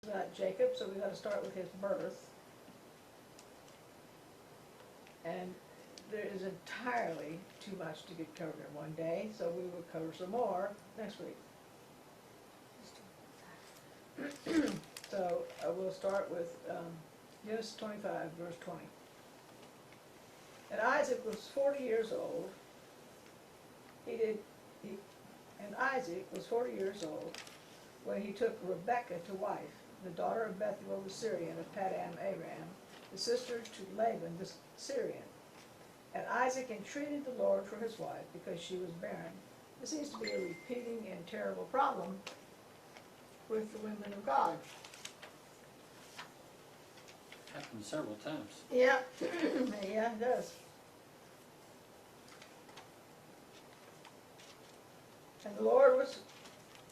About Jacob, so we got to start with his birth. And there is entirely too much to get covered in one day, so we will cover some more next week. So we'll start with Genesis 25, verse 20. And Isaac was 40 years old. And Isaac was 40 years old when he took Rebekah to wife, the daughter of Bethuel the Syrian of Paddan Aram, the sister to Laban the Syrian. And Isaac entreated the Lord for his wife because she was barren. This seems to be a repeating and terrible problem with the women of God. Happened several times. Yeah, yeah, it does. And the Lord was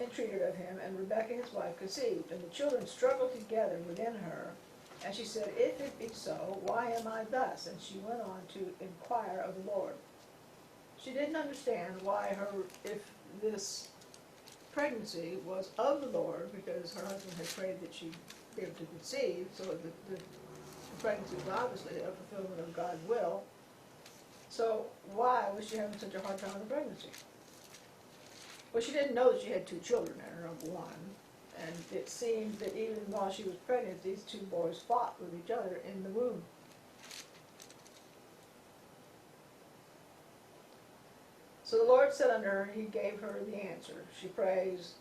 entreated of him, and Rebekah his wife conceived, and the children struggled together within her. And she said, If it be so, why am I thus? And she went on to inquire of the Lord. She didn't understand why if this pregnancy was of the Lord, because her husband had prayed that she be able to conceive, so the pregnancy was obviously a fulfillment of God's will. So why was she having such a hard time with the pregnancy? Well, she didn't know that she had two children in her, number one. And it seemed that even while she was pregnant, these two boys fought with each other in the womb. So the Lord said unto her, he gave her the answer. She prays,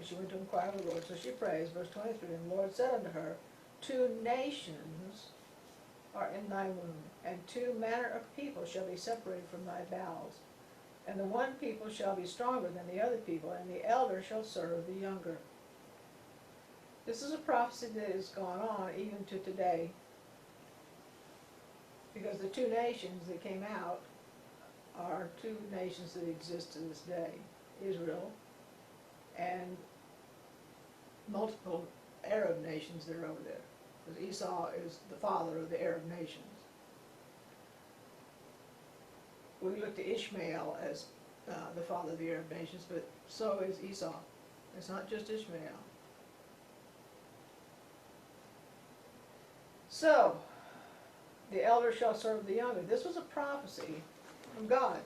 she went to inquire of the Lord, so she prays, verse 23, and the Lord said unto her, 2 nations are in thy womb, and 2 manner of people shall be separated from thy bowels. And the one people shall be stronger than the other people, and the elder shall serve the younger. This is a prophecy that has gone on even to today, because the 2 nations that came out are 2 nations that exist to this day, Israel and multiple Arab nations that are over there, because Esau is the father of the Arab nations. We look to Ishmael as the father of the Arab nations, but so is Esau. It's not just Ishmael. So, the elder shall serve the younger. This was a prophecy from God.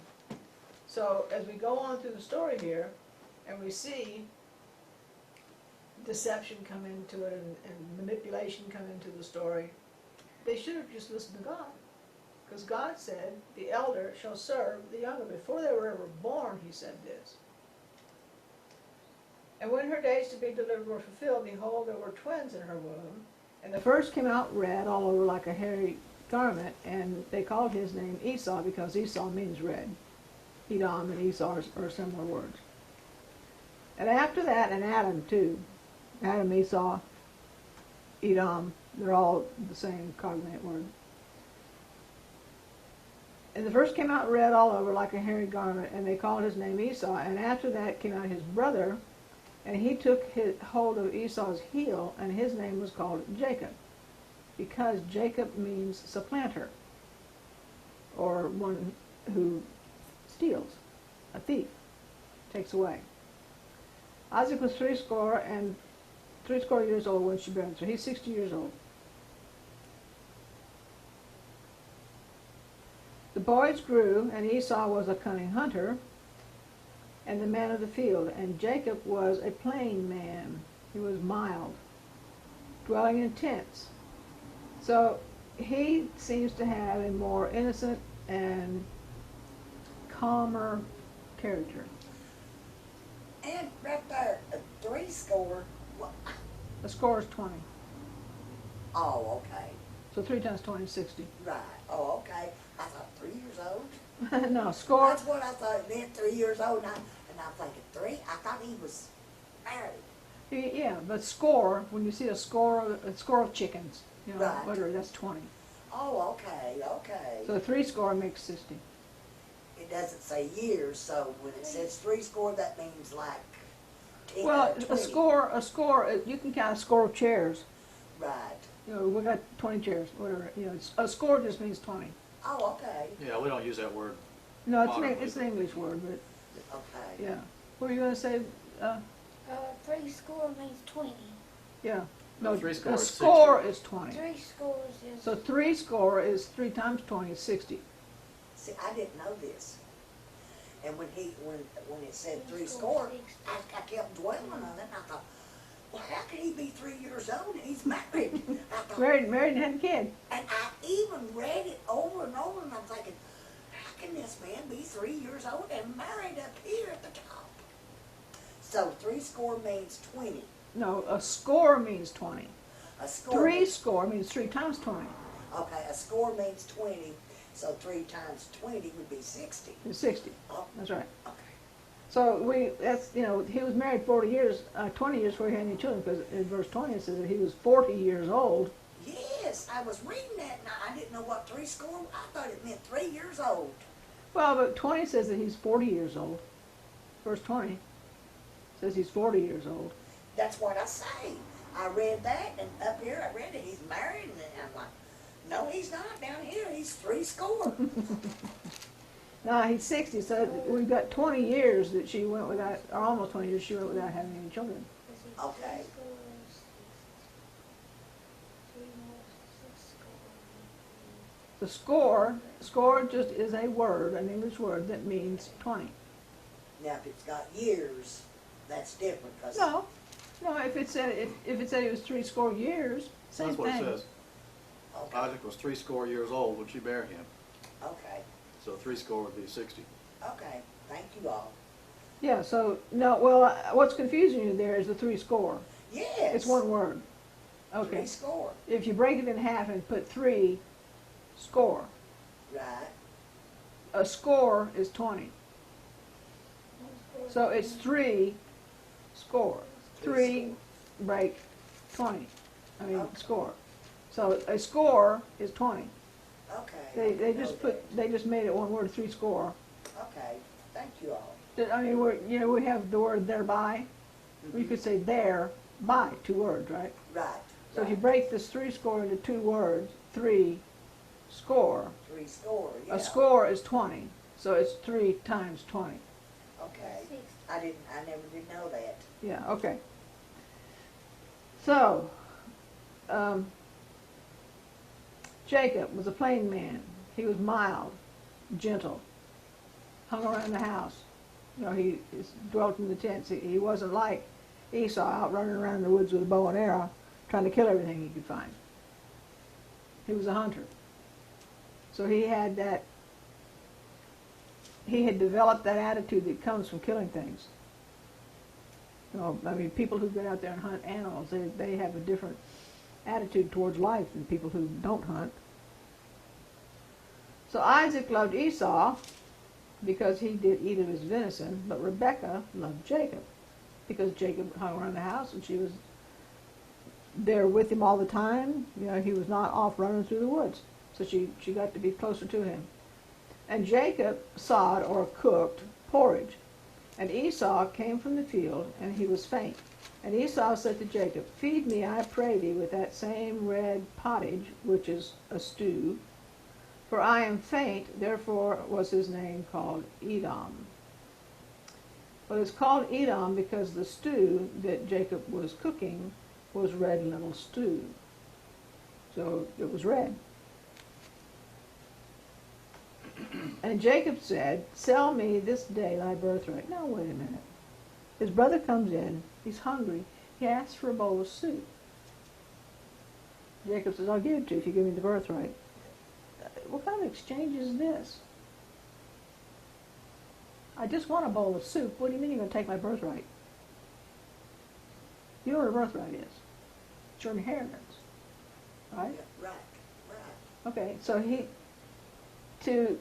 So, as we go on through the story here, and we see deception come into it and manipulation come into the story, they should have just listened to God. Because God said, the elder shall serve the younger. Before they were ever born, he said this. And when her days to be delivered were fulfilled, behold, there were twins in her womb. And the first came out red all over like a hairy garment, and they called his name Esau, because Esau means red. Edom and Esau are similar words. And after that, and Adam too. Adam, Esau, Edom, they're all the same cognate word. And the first came out red all over like a hairy garment, and they called his name Esau. And after that came out his brother, and he took hold of Esau's heel, and his name was called Jacob, because Jacob means supplanter, or one who steals, a thief, takes away. Isaac was 80 years old when she bare him, so he's 60 years old. The boys grew, and Esau was a cunning hunter, and the man of the field, and Jacob was a plain man. He was mild, dwelling in tents. So he seems to have a more innocent and calmer character. And right there, 3 score. What? The score is 20. Oh, okay. So 3 times 20 is 60. Right. Oh, okay. I thought 3 years old. No, score. That's what I thought it meant, 3 years old. And I'm thinking 3. I thought he was married. Yeah, but score, when you see a score of chickens, Right. whatever, that's 20. Oh, okay, okay. So 3 score makes 60. It doesn't say years, so when it says 3 score, that means like 10 Well, or 20. a score, you can count a score of chairs. Right. We got 20 chairs, whatever. A score just means 20. Oh, okay. Yeah, we don't use that word. No, Modern it's an English word, but Okay. yeah. What were you going to say? 3 score means 20. Yeah. No, Three score a is score is 20. 3 scores is. So 3 score is 3 times 20 is 60. See, I didn't know this. And when it said Three three score, score, 60. I kept dwelling on it, and I thought, well, how can he be 3 years old and he's married? I thought, Married and had a kid. and I even read it over and over, and I'm thinking, how can this man be 3 years old and married up here at the top? So 3 score means 20. No, a score means 20. A score. 3 score means 3 times 20 Okay, a score means 20, so 3 times 20 would be 60. is 60. Oh, That's right. okay. So he was married 20 years before he had any children, because in verse 20 it says that he was 40 years old. Yes, I was reading that, and I didn't know what 3 score, I thought it meant 3 years old. Well, but 20 says that he's 40 years old. Verse 20 says he's 40 years old. That's what I say. I read that, and up here I read that he's married, and I'm like, no, he's not. Down here, he's 3 score. No, he's 60, so we've got 20 years that she went without, or almost 20 years she went without having any children. Okay. 3 more 6 scores. The score just is a word, an English word that means 20. Now, if it's got years, that's different, because... No, if it said it was 3 score years, same That's what thing. it says. Okay, Isaac was 3 score years old when she bare him. okay, So 3 score would be 60. okay. Thank you all. Yeah, so, no, well, what's confusing you there is the 3 score. Yes. It's one word. 3 Okay. score. If you break it in half and put 3 score, Right. a score is 20. So it's 3 score. 3 break 20. I mean, Okay. score. So a score is 20. Okay. They just made it one word, 3 score. Okay, thank you all. I mean, we have the word thereby. We could say there by, 2 words, right? Right. So if you right. break this 3 score into 2 words, 3 score. 3 score, yeah. A score is 20. So it's 3 times 20. Okay. 60. I never did know that. Yeah, okay. So, Jacob was a plain man. He was mild, gentle, hung around the house. You know, he dwelt in the tents. He wasn't like Esau out running around in the woods with a bow and arrow trying to kill everything he could find. He was a hunter. So he had developed that attitude that comes from killing things. You know, I mean, people who get out there and hunt animals, they have a different attitude towards life than people who don't hunt. So Isaac loved Esau because he did eat of his venison, but Rebekah loved Jacob because Jacob hung around the house and she was there with him all the time. You know, he was not off running through the woods. So she got to be closer to him. And Jacob sawed or cooked porridge. And Esau came from the field, and he was faint. And Esau said to Jacob, "Feed me, I pray thee, with that same red pottage, which is a stew. For I am faint," therefore was his name called Edom. But it's called Edom because the stew that Jacob was cooking was red lentil stew. So it was red. And Jacob said, "Sell me this day thy birthright." Now wait a minute. His brother comes in, he's hungry, he asks for a bowl of soup. Jacob says, "I'll give it to you if you give me the birthright." What kind of exchange is this? I just want a bowl of soup. What do you mean you're going to take my birthright? You know what a birthright is. It's your inheritance, right? Yeah, right. Okay, so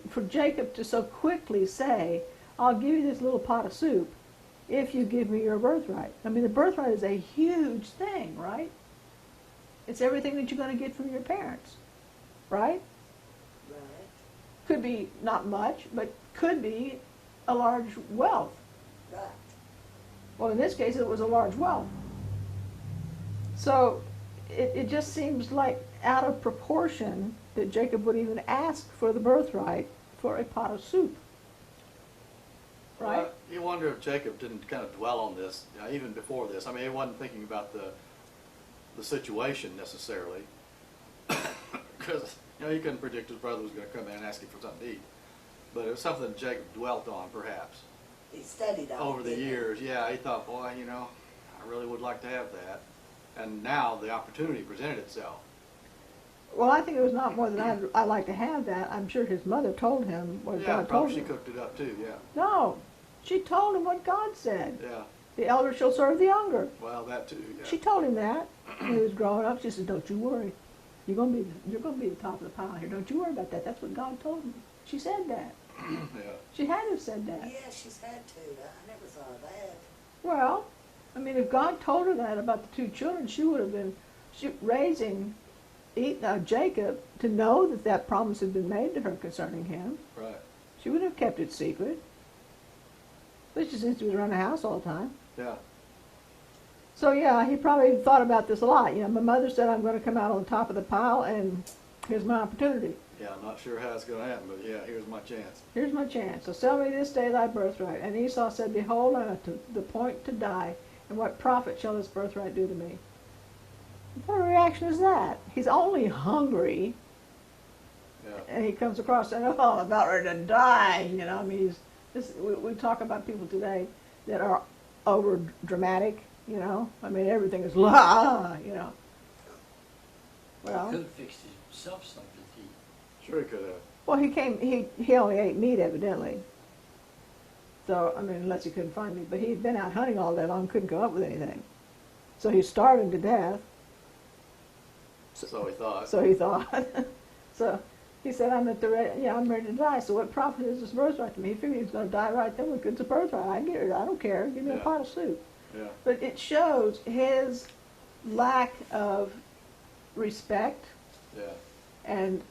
for Jacob to so quickly say, "I'll give you this little pot of soup if you give me your birthright." I mean, the birthright is a huge thing, right? It's everything that you're going to get from your parents, right? Right. Could be not much, but could be a large wealth. Right. Well, in this case, it was a large wealth. So it just seems like out of proportion that Jacob would even ask for the birthright for a pot of soup. Right? Well, you wonder if Jacob didn't kind of dwell on this, even before this. I mean, he wasn't thinking about the the situation necessarily, because he couldn't predict his brother was going to come in and ask him for something to eat. But it was something Jacob dwelt on, perhaps, He studied on over it, the didn't he? years. Yeah, he thought, boy, I really would like to have that. And now the opportunity presented itself. Well, I think it was not more than I'd like to have that. I'm sure his mother told him what Yeah, God told probably she him. cooked it up too. Yeah, No, she told him what God said. yeah. The elder shall serve the younger. Well, that too. Yeah. She told him that when he was growing up. She said, "Don't you worry. You're gonna be the top of the pile here. Don't you worry about that. That's what God told me." She said that. Yeah. She had to have said that. Yeah, she's had to. I never thought of that. Well, I mean, if God told her that about the two children, she would have been raising Jacob to know that promise had been made to her concerning him. Right. She wouldn't have kept it secret. Especially since he was around the house all the time. Yeah. So yeah, he probably thought about this a lot. My mother said I'm going to come out on the top of the pile, and here's my opportunity. Yeah, I'm not sure how it's going to happen, but yeah, here's my chance. Here's my chance. So sell me this day thy birthright. And Esau said, Behold, I am at the point to die, and what profit shall this birthright do to me? What reaction is that? He's only hungry, Yeah. and he comes across saying, "Oh, I'm about ready to die." I mean, we talk about people today that are over dramatic. I mean, everything is la. He Well, could have fixed himself something to eat. Sure he could have. well, he only ate meat evidently. So I mean, unless he couldn't find meat, but he'd been out hunting all day long, couldn't come up with anything. So he's starving to death. So he thought. So he thought. So he said, I'm ready to die. So what profit is this birthright to me? He figured he was going to die right then. Well, it's a birthright. I get it. I don't care. Give me a Yeah. pot of soup. Yeah. But it shows his lack of respect, Yeah. and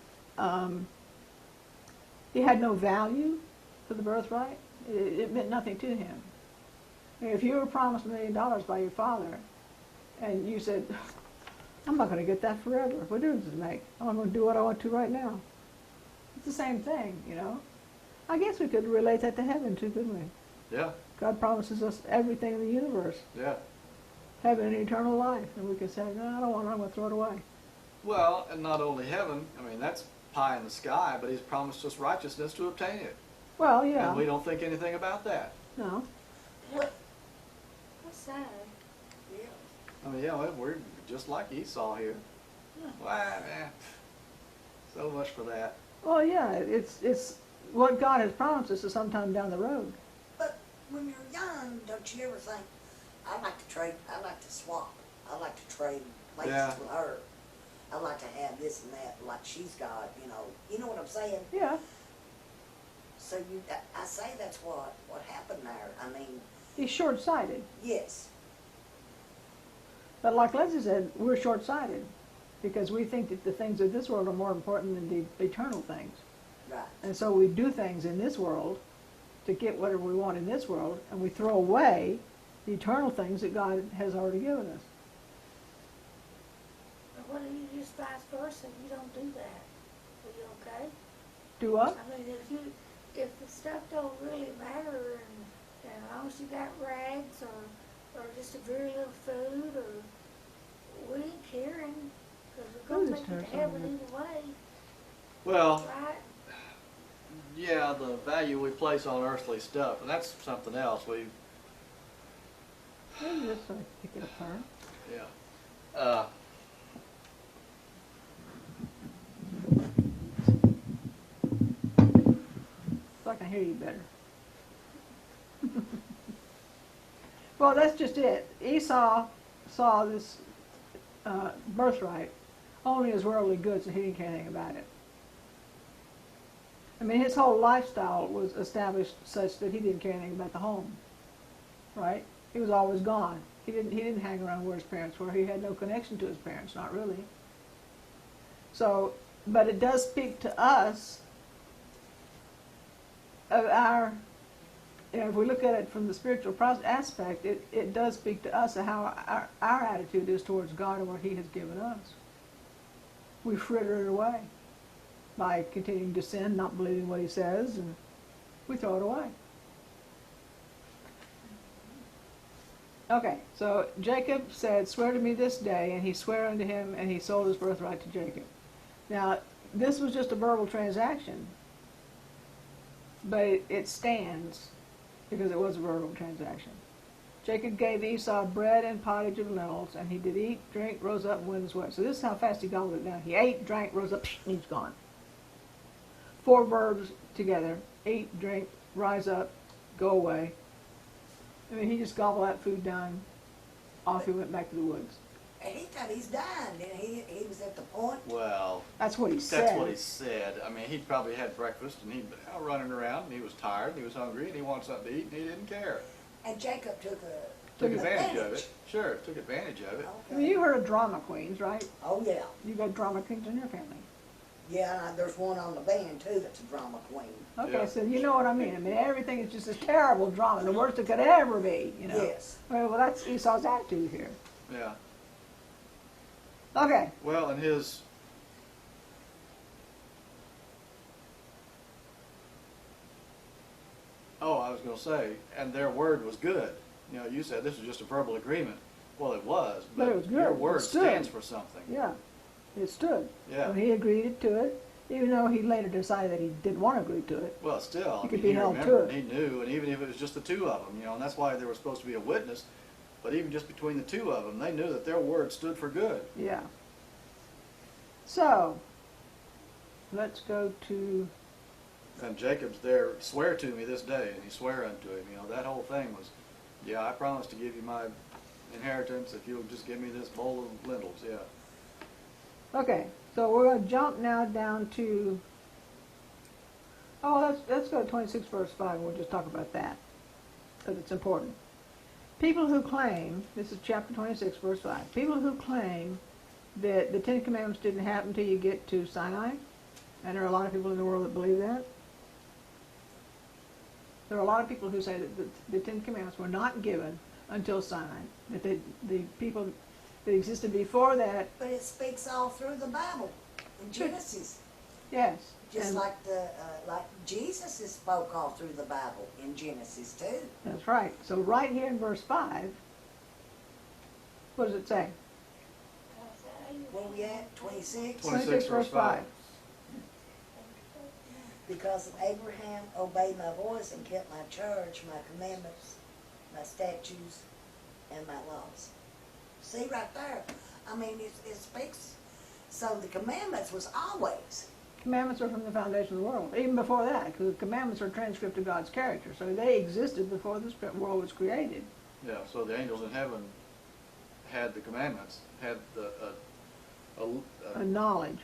he had no value for the birthright. It meant nothing to him. If you were promised $1 million by your father, and you said, I'm not going to get that forever. What difference does it make? I'm going to do what I want to right now. It's the same thing, I guess we could relate that to heaven too, couldn't we? Yeah. God promises us everything in the universe, Yeah. heaven and eternal life, and we can say, no, I don't want it. I'm going to throw it away. Well, and not only heaven, I mean, that's pie in the sky, but he's promised us righteousness to obtain it. Well, yeah. And we don't think anything about that. No. What? That's sad. Yeah. I mean, we're just like Esau here. Why, man? So much for that. Well, yeah. It's what God has promised us is sometime down the road. But when you're young, don't you ever think, I like to swap. I like to trade places Yeah. with her. I like to have this and that like she's got, You know what I'm saying? Yeah. So I say that's what happened there. I mean, He's short-sighted. yes. But like Leslie said, we're short-sighted because we think that the things of this world are more important than the eternal things. Right. And so we do things in this world to get whatever we want in this world, and we throw away the eternal things that God has already given us. But what if you just vice versa? You don't do that. Are you okay? Do what? I mean, if the stuff don't really matter, and as long as you got rags or just a very little food, or we ain't caring, because we're Who gonna is make it to there heaven somewhere? either way, Well, right? yeah, the value we place on earthly stuff, and that's something else. Maybe this one, pick it apart. Yeah. So I can hear you better. Well, that's just it. Esau saw this birthright only as worldly goods, and he didn't care anything about it. I mean, his whole lifestyle was established such that he didn't care anything about the home, right? He was always gone. He didn't hang around where his parents were. He had no connection to his parents, not really. So, but it does speak to us of our, if we look at it from the spiritual aspect, it does speak to us of how our attitude is towards God and what He has given us. We fritter it away by continuing to sin, not believing what He says, and we throw it away. Okay, so Jacob said, "Swear to me this day," and he sware unto him, and he sold his birthright to Jacob. Now, this was just a verbal transaction, but it stands because it was a verbal transaction. Jacob gave Esau bread and pottage of lentils, and he did eat, drink, rose up, and went his way. So this is how fast he gobbled it down. He ate, drank, rose up, and he's gone. 4 verbs together: eat, drink, rise up, go away. I mean, he just gobbled that food down. Off he went back to the woods. And he thought he's dying, and he was at the point. Well, That's what he said. that's what he said. I mean, he probably had breakfast and he'd been out running around and he was tired and he was hungry and he wanted something to eat and he didn't care. And Jacob took Advantage of it. Sure, took advantage of it. I mean, you heard of drama queens, right? Oh, yeah. You got drama queens in your family. Yeah, and there's one on the band, too, that's a drama queen. Okay, Yeah. so you know what I mean. I mean, everything is just a terrible drama, the worst it could ever be, you know. Yes. Well, that's Esau's attitude here. Yeah. Okay, Well, and his I was going to say, and their word was good. You know, you said this was just a verbal agreement. Well, it was, But it was good. your It word stood. stands for something. yeah, it stood. Yeah. And he agreed to it, even though he later decided that he didn't want to agree to it. Well, still, He I could mean, be he held to remembered, it. he knew, and even if it was just the 2 of them, you know, and that's why there was supposed to be a witness. But even just between the 2 of them, they knew that their word stood for good. Yeah. So, let's go to, And Jacob's there, swear to me this day, and he sware unto him. You know, that whole thing was, yeah, I promise to give you my inheritance if you'll just give me this bowl of lentils, yeah. okay, so we're going to jump now down to, let's go to 26 verse 5, and we'll just talk about that, because it's important. People who claim, this is chapter 26 verse 5, people who claim that the 10 Commandments didn't happen until you get to Sinai, and there are a lot of people in the world that believe that. There are a lot of people who say that the 10 Commandments were not given until Sinai, that the people that existed before that, But it speaks all through the Bible, in Genesis. yes. Just and like like Jesus is spoke all through the Bible in Genesis too. that's right. So right here in verse 5, what does it say? Where we at? 26? 26 verse 5. Because of Abraham obeyed my voice and kept my charge, my commandments, my statutes, and my laws. See right there. I mean, it speaks. So the commandments was always. Commandments are from the foundation of the world, even before that, because the commandments are a transcript of God's character. So they existed before this world was created. Yeah, so the angels in heaven had the commandments, had A knowledge.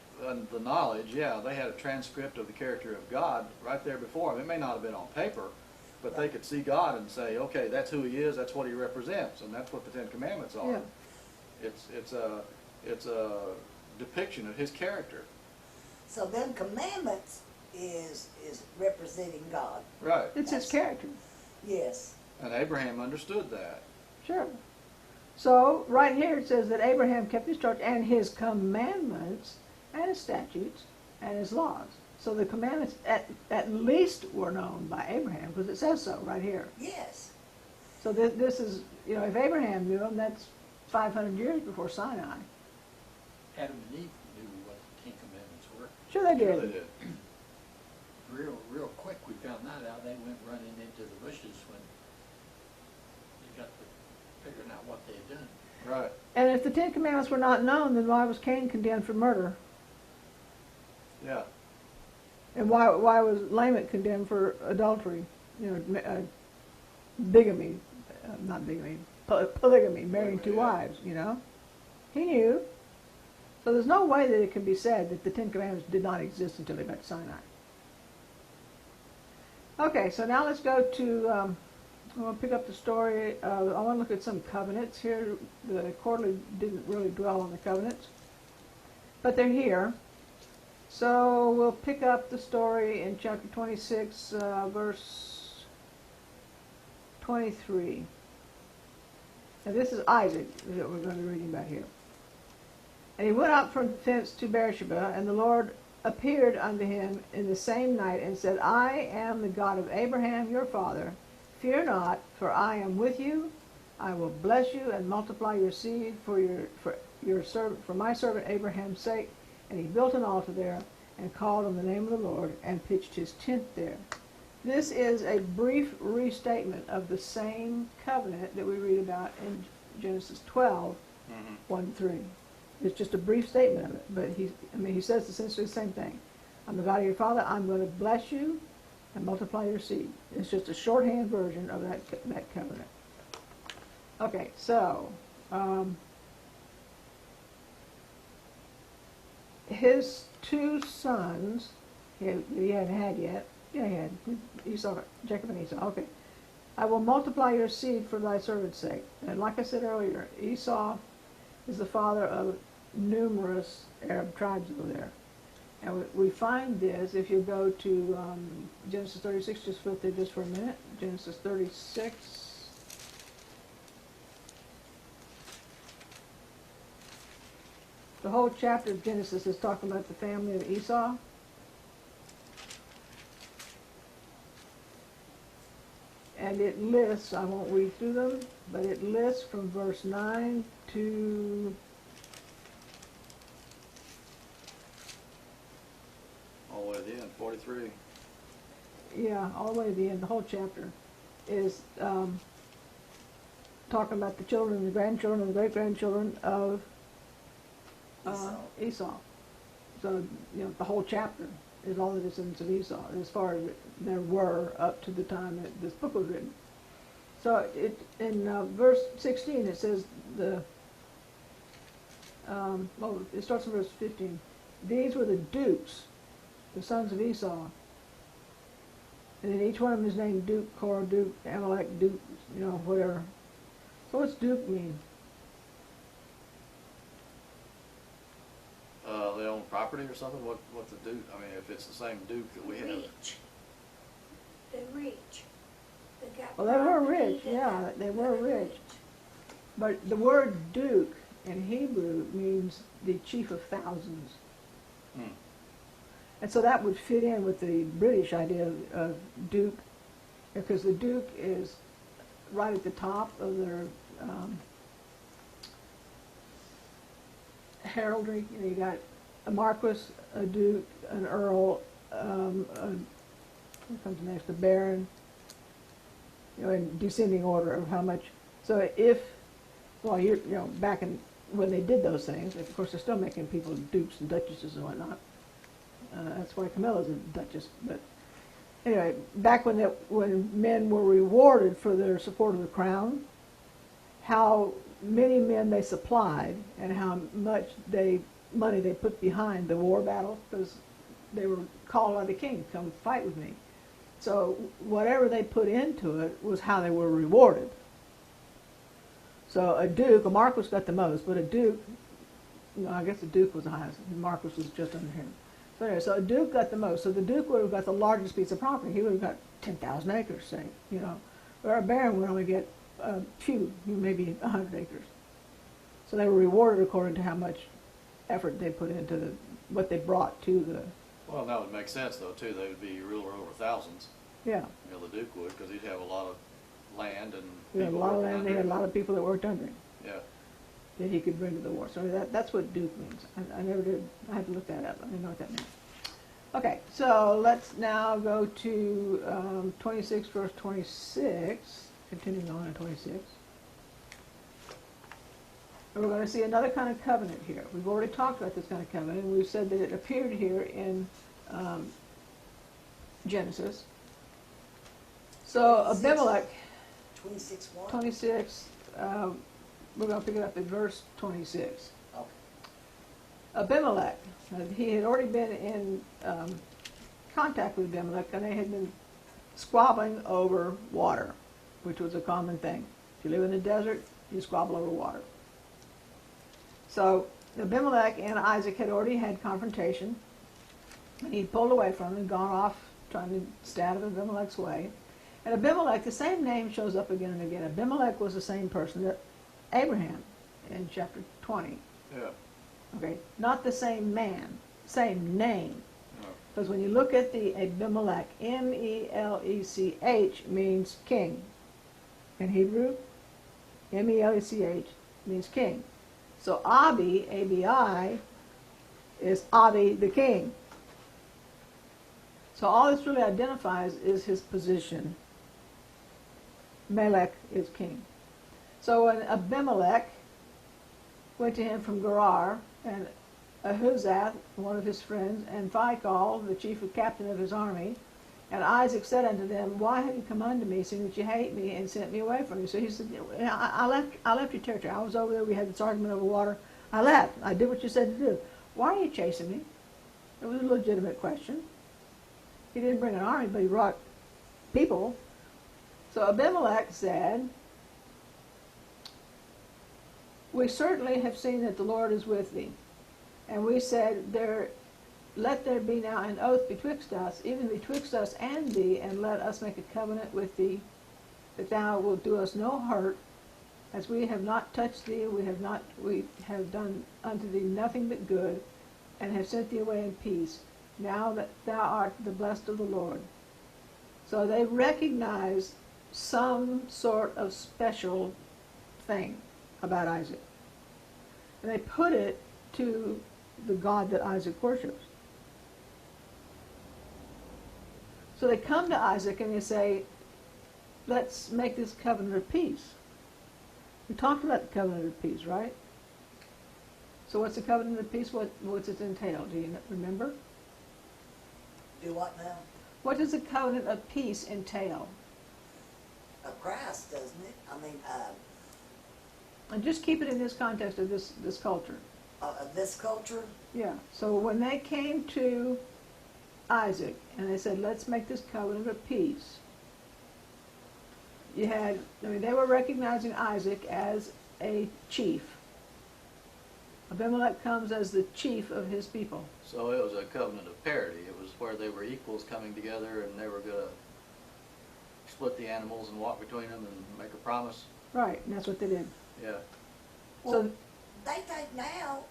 the knowledge, yeah, they had a transcript of the character of God right there before them. It may not have been on paper, but they could see God and say, okay, that's who he is, that's what he represents, and that's what the 10 Commandments are. Yeah. It's a depiction of his character. So them commandments is representing God. Right. It's his character. Yes. And Abraham understood that. Sure. So right here it says that Abraham kept his charge and his commandments and his statutes and his laws. So the commandments at least were known by Abraham, because it says so right here. Yes. So this is, you know, if Abraham knew them, that's 500 years before Sinai. Adam and Eve knew what the 10 Commandments were. Sure they Sure did. they did. Real quick, we found that out. They went running into the bushes when they got to figuring out what they had done. Right. And if the 10 Commandments were not known, then why was Cain condemned for murder? Yeah. And why was Lamech condemned for adultery? You know, bigamy, not bigamy, polygamy, marrying 2 Yeah. wives, you know? He knew. So there's no way that it can be said that the 10 Commandments did not exist until they got to Sinai. Okay, so now let's go to, I want to pick up the story. I want to look at some covenants here. The quarterly didn't really dwell on the covenants, but they're here. So we'll pick up the story in chapter 26, verse 23. Now this is Isaac that we're going to be reading about here. And he went up from thence to Beersheba, and the Lord appeared unto him in the same night, and said, I am the God of Abraham your father. Fear not, for I am with you, I will bless you and multiply your seed for my servant Abraham's sake. And he built an altar there and called on the name of the Lord and pitched his tent there. This is a brief restatement of the same covenant that we read about in Genesis 12, 1-3. It's just a brief statement of it, but he says essentially the same thing. I'm the God of your father. I'm going to bless you and multiply your seed. It's just a shorthand version of that covenant. Okay, so his two sons, he hadn't had yet. Yeah, he had Esau, Jacob and Esau. Okay, I will multiply your seed for thy servant's sake. And like I said earlier, Esau is the father of numerous Arab tribes over there. And we find this if you go to Genesis 36, just flip there just for a minute. Genesis 36. The whole chapter of Genesis is talking about the family of Esau. And it lists, I won't read through them, but it lists from verse 9 to All the way to the end, 43. yeah, all the way to the end. The whole chapter is talking about the children and the grandchildren and the great-grandchildren of Esau. So, the whole chapter is all the descendants of Esau, as far as there were up to the time that this book was written. So in verse 16 it says it starts in verse 15. These were the dukes, the sons of Esau. And then each one of them is named Duke, Korah, Duke, Abimelech, Duke, whatever. So what's Duke mean? They own property or something? What's a duke? I mean, if it's the same duke that we have. Rich. They're rich. They got Well, they were property, rich, yeah, they were rich. But the word Duke in Hebrew means the chief of thousands. Hmm. And so that would fit in with the British idea of Duke, because the Duke is right at the top of their heraldry. You got a marquis, a duke, an earl, what comes next, a baron, in descending order of how much. So back in when they did those things, of course they're still making people dukes and duchesses and whatnot. That's why Camilla's a duchess. But anyway, back when men were rewarded for their support of the crown, how many men they supplied and how much money they put behind the war battle, because they were called by the king, come fight with me. So whatever they put into it was how they were rewarded. So a marquis got the most, but a duke, I guess the duke was the highest. The marquis was just under him. So anyway, so a duke got the most. So the duke would have got the largest piece of property. He would have got 10,000 acres, say, Or a baron would only get a few, maybe 100 acres. So they were rewarded according to how much effort they put into what they brought to the. Well, that would make sense, though, too. They would be ruler over thousands. Yeah. The duke would, because he'd have a lot of land and He had a people lot of working land. under He had a him. lot of people that worked under him Yeah. that he could bring to the war. So that's what duke means. I never did. I had to look that up. I didn't know what that meant. Okay, so let's now go to 26, verse 26. Continuing on in 26. And we're going to see another kind of covenant here. We've already talked about this kind of covenant, and we've said that it appeared here in Genesis. So Abimelech, 26:1. 26, we're going to pick it up at verse 26. Okay. Abimelech, he had already been in contact with Abimelech, and they had been squabbling over water, which was a common thing. If you live in the desert, you squabble over water. So Abimelech and Isaac had already had confrontation, and he pulled away from him and gone off trying to stay out of Abimelech's way. And Abimelech, the same name shows up again and again. Abimelech was the same person that Abraham in chapter 20. Yeah. Okay, not the same man, same name. No. Because when you look at the Abimelech, M-E-L-E-C-H means king in Hebrew. M-E-L-E-C-H, means king. So Abi, A-B-I, is Abi the king. So all this really identifies is his position. Melech is king. So when Abimelech went to him from Gerar, and Ahuzath, one of his friends, and Phicol, the chief captain of his army, and Isaac said unto them, Why have you come unto me, seeing that you hate me, and sent me away from you? So he said, I left your territory. I was over there. We had this argument over water. I left. I did what you said to do. Why are you chasing me? It was a legitimate question. He didn't bring an army, but he brought people. So Abimelech said, We certainly have seen that the Lord is with thee. And we said, Let there be now an oath betwixt us, even betwixt us and thee, and let us make a covenant with thee, that thou wilt do us no hurt, as we have not touched thee, we have done unto thee nothing but good, and have sent thee away in peace, now that thou art the blessed of the Lord. So they recognized some sort of special thing about Isaac. And they put it to the God that Isaac worships. So they come to Isaac and they say, let's make this covenant of peace. We talked about the covenant of peace, right? So what's the covenant of peace? What's it entail? Do you remember? Do what now? What does the covenant of peace entail? Of Christ, doesn't it? I mean, And just keep it in this context of this culture. of this culture, Yeah. So when they came to Isaac and they said, let's make this covenant of peace, they were recognizing Isaac as a chief. Abimelech comes as the chief of his people. So it was a covenant of parity. It was where they were equals coming together, and they were going to split the animals and walk between them and make a promise. Right, and that's what they did. Yeah. well, So they think now,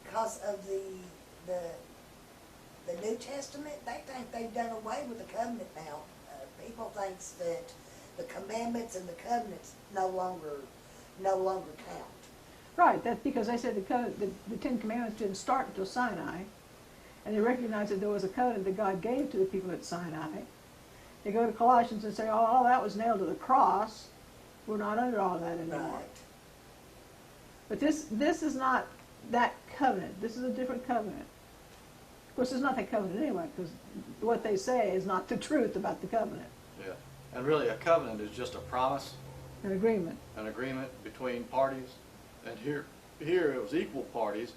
because of the New Testament, they think they've done away with the covenant now. People thinks that the commandments and the covenants no longer count. right, that's because they said the Ten Commandments didn't start until Sinai, and they recognized that there was a covenant that God gave to the people at Sinai. They go to Colossians and say, all that was nailed to the cross. We're not under all that anymore. Right. But this is not that covenant. This is a different covenant. Of course, it's not that covenant anyway, because what they say is not the truth about the covenant. Yeah. And really, a covenant is just a promise, An agreement. an agreement between parties. And here it was equal parties.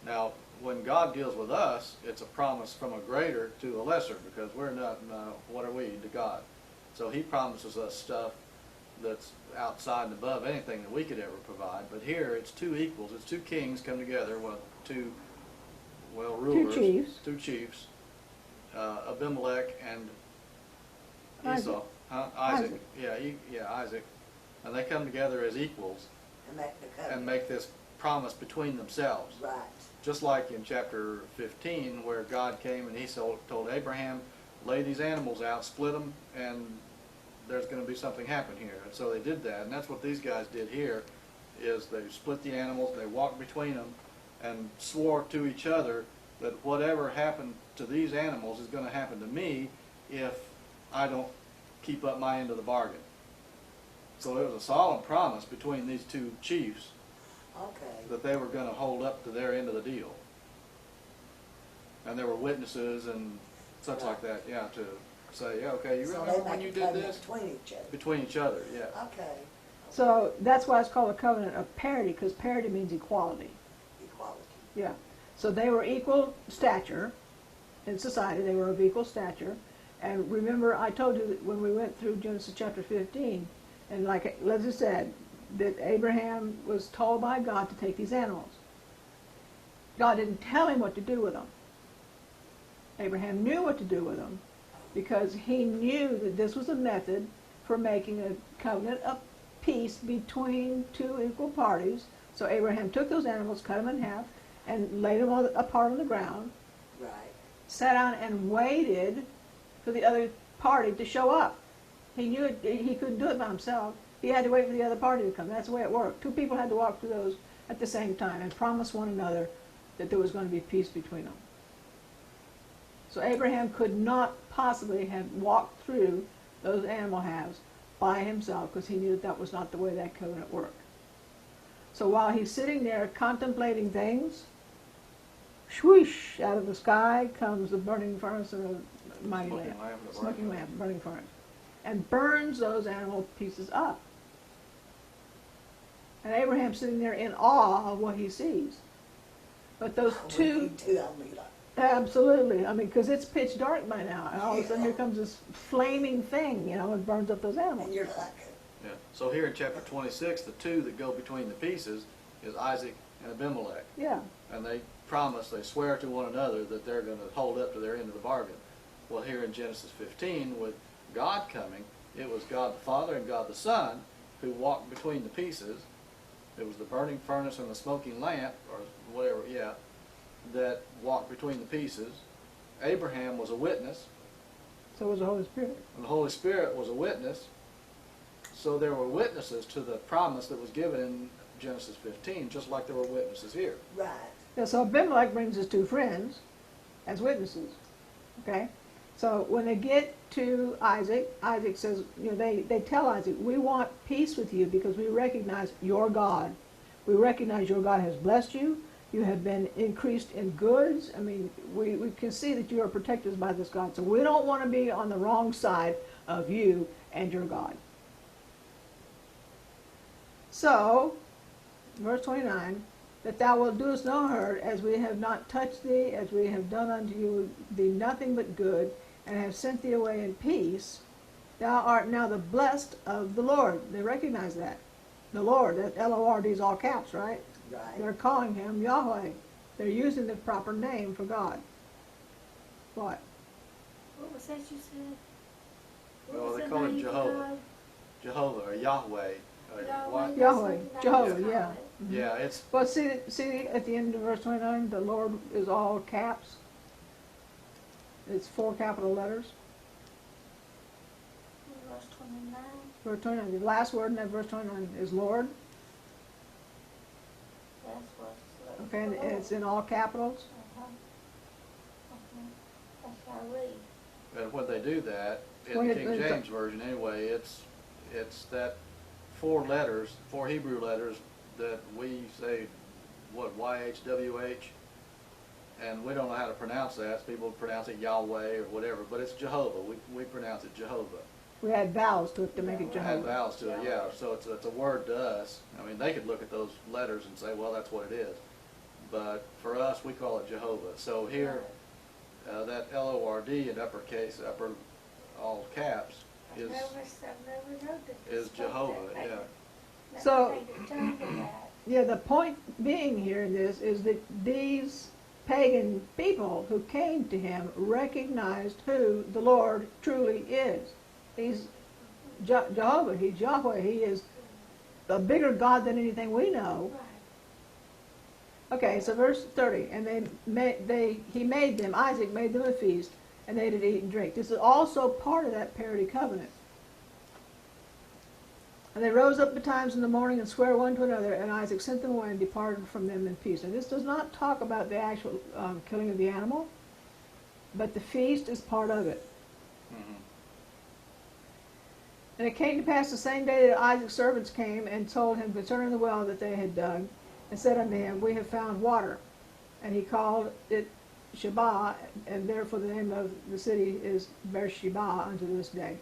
Now, when God deals with us, it's a promise from a greater to a lesser, because we're not, what are we to God? So he promises us stuff that's outside and above anything that we could ever provide. But here it's two equals. It's two kings come together, rulers. Two chiefs. Abimelech and Esau. Isaac. Yeah, Isaac. And they come together as equals And make the covenant. and make this promise between themselves. Right. Just like in chapter 15, where God came and he told Abraham, lay these animals out, split them, and there's going to be something happen here. And so they did that, and that's what these guys did here, is they split the animals, they walked between them, and swore to each other that whatever happened to these animals is going to happen to me if I don't keep up my end of the bargain. So it was a solemn promise between these two chiefs Okay. that they were going to hold up to their end of the deal. And there were witnesses and such like that, yeah, to say, yeah, okay, you So remember they when make you a did covenant this? between each other. Between each other, yeah. Okay. So that's why it's called a covenant of parity, because parity means equality. Equality. Yeah. So they were equal stature in society. They were of equal stature. And remember, I told you that when we went through Genesis chapter 15, and like Leslie said, that Abraham was told by God to take these animals. God didn't tell him what to do with them. Abraham knew what to do with them because he knew that this was a method for making a covenant of peace between two equal parties. So Abraham took those animals, cut them in half, and laid them apart on the ground, Right. sat down and waited for the other party to show up. He knew he couldn't do it by himself. He had to wait for the other party to come. That's the way it worked. Two people had to walk through those at the same time and promise one another that there was going to be peace between them. So Abraham could not possibly have walked through those animal halves by himself because he knew that that was not the way that covenant worked. So while he's sitting there contemplating things, swoosh, out of the sky comes the burning furnace of a mighty lamp, smoking lamp, burning furnace, and burns those animal pieces up. And Abraham's sitting there in awe of what he sees. But those two, absolutely, I mean, because it's pitch dark by now, and all of a sudden here comes this flaming thing, you know, and burns up those animals. And you're like, Yeah. So here in chapter 26, the two that go between the pieces is Isaac and Abimelech. Yeah. And they promise, they swear to one another that they're going to hold up to their end of the bargain. Well, here in Genesis 15, with God coming, it was God the Father and God the Son who walked between the pieces. It was the burning furnace and the smoking lamp, or whatever, yeah, that walked between the pieces. Abraham was a witness, So was the Holy Spirit. and the Holy Spirit was a witness. So there were witnesses to the promise that was given in Genesis 15, just like there were witnesses here. right. Yeah, so Abimelech brings his two friends as witnesses. Okay? So when they get to Isaac, Isaac says, you know, they tell Isaac, we want peace with you because we recognize your God. We recognize your God has blessed you. You have been increased in goods. I mean, we can see that you are protected by this God. So we don't want to be on the wrong side of you and your God. So, verse 29, that thou wilt do us no hurt, as we have not touched thee, as we have done unto thee nothing but good, and have sent thee away in peace. Thou art now the blessed of the Lord. They recognize that. The Lord, that L-O-R-D is all caps, right? Right. They're calling him Yahweh. They're using the proper name for God. What? What was that you said? What Well, was they the call it name for Jehovah. God? Jehovah or Yahweh. What? Yahweh, Jehovah, yeah. Yeah, it's Well, see at the end of verse 29, the Lord is all caps. It's 4 capital letters. Verse 29. Verse 29, the last word in that verse 29 is Lord. That's what's. Okay, and it's in all capitals. Uh-huh. Okay. That's how I read. and when they do that, in When the it- King when it- James Version anyway, it's that 4 letters, 4 Hebrew letters that we say, what, YHWH? And we don't know how to pronounce that. So people pronounce it Yahweh or whatever, but it's Jehovah. We pronounce it Jehovah. We add vowels to it to make it Add Jehovah. vowels to it, yeah. So it's a word to us. I mean, they could look at those letters and say, well, that's what it is. But for us, we call it Jehovah. So here, that L-O-R-D in uppercase, upper all caps, is I've never heard that. is Jehovah, yeah. So- Turn to that. Yeah, the point being here in this is that these pagan people who came to him recognized who the Lord truly is. He's Jehovah, he's Yahweh, he is a bigger God than anything we know. Right. Okay, so verse 30, and he made them, Isaac made them a feast, and they did eat and drink. This is also part of that parity covenant. And they rose up betimes in the morning and sware one to another, and Isaac sent them away and departed from them in peace. And this does not talk about the actual killing of the animal, but the feast is part of it. Mhm. And it came to pass the same day that Isaac's servants came and told him concerning the well that they had dug, and said unto him, we have found water. And he called it Sheba, and therefore the name of the city is Beersheba unto this day.